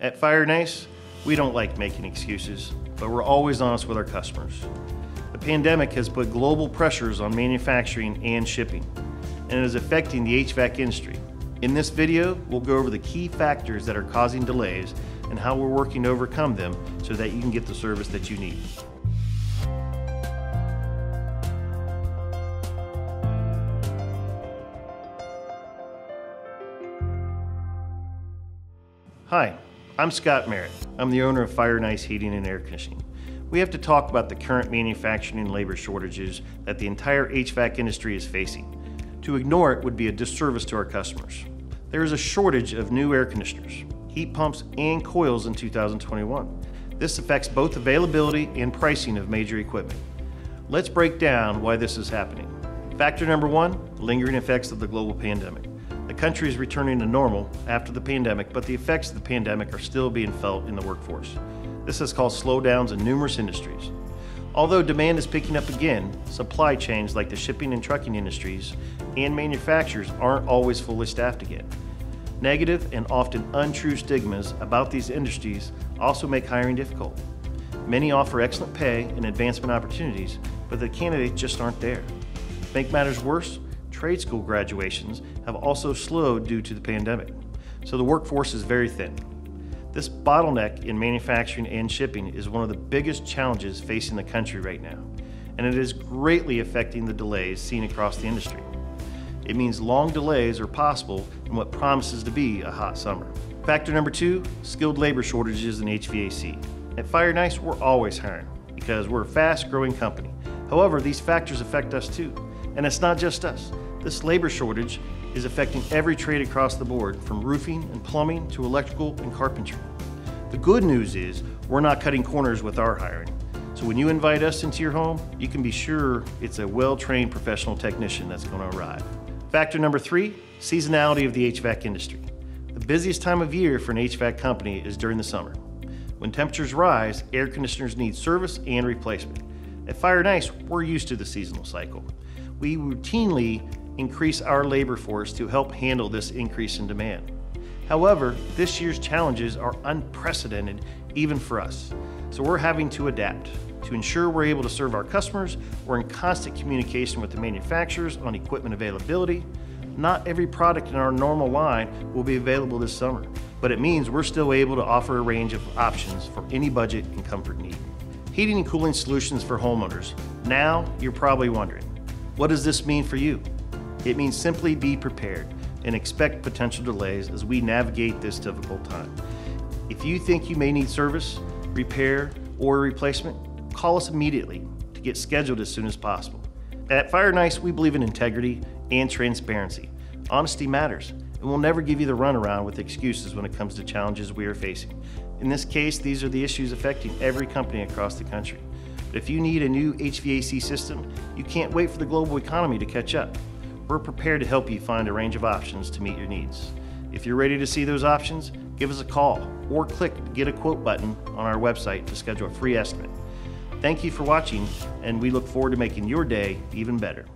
At Fire and Ice, we don't like making excuses, but we're always honest with our customers. The pandemic has put global pressures on manufacturing and shipping, and it is affecting the HVAC industry. In this video, we'll go over the key factors that are causing delays and how we're working to overcome them so that you can get the service that you need. Hi, I'm Scott Merritt. I'm the owner of Fire and Ice Heating and Air Conditioning. We have to talk about the current manufacturing and labor shortages that the entire HVAC industry is facing. To ignore it would be a disservice to our customers. There is a shortage of new air conditioners, heat pumps, and coils in 2021. This affects both availability and pricing of major equipment. Let's break down why this is happening. Factor number one, lingering effects of the global pandemic. The country is returning to normal after the pandemic, but the effects of the pandemic are still being felt in the workforce. This has caused slowdowns in numerous industries. Although demand is picking up again, supply chains like the shipping and trucking industries and manufacturers aren't always fully staffed again. Negative and often untrue stigmas about these industries also make hiring difficult. Many offer excellent pay and advancement opportunities, but the candidates just aren't there. To make matters worse, trade school graduations have also slowed due to the pandemic, so the workforce is very thin. This bottleneck in manufacturing and shipping is one of the biggest challenges facing the country right now, and it is greatly affecting the delays seen across the industry. It means long delays are possible in what promises to be a hot summer. Factor number two, skilled labor shortages in HVAC. At Fire and Ice, we're always hiring because we're a fast-growing company. However, these factors affect us too, and it's not just us. This labor shortage is affecting every trade across the board, from roofing and plumbing to electrical and carpentry. The good news is we're not cutting corners with our hiring. So when you invite us into your home, you can be sure it's a well-trained professional technician that's going to arrive. Factor number three, seasonality of the HVAC industry. The busiest time of year for an HVAC company is during the summer. When temperatures rise, air conditioners need service and replacement. At Fire and Ice, we're used to the seasonal cycle. We routinely increase our labor force to help handle this increase in demand. However, this year's challenges are unprecedented even for us, so we're having to adapt. To ensure we're able to serve our customers, we're in constant communication with the manufacturers on equipment availability. Not every product in our normal line will be available this summer, but it means we're still able to offer a range of options for any budget and comfort need. Heating and cooling solutions for homeowners. Now you're probably wondering, what does this mean for you? It means simply be prepared and expect potential delays as we navigate this difficult time. If you think you may need service, repair, or replacement, call us immediately to get scheduled as soon as possible. At Fire and Ice, we believe in integrity and transparency. Honesty matters, and we'll never give you the runaround with excuses when it comes to challenges we are facing. In this case, these are the issues affecting every company across the country. But if you need a new HVAC system, you can't wait for the global economy to catch up. We're prepared to help you find a range of options to meet your needs. If you're ready to see those options, give us a call or click the Get a Quote button on our website to schedule a free estimate. Thank you for watching, and we look forward to making your day even better.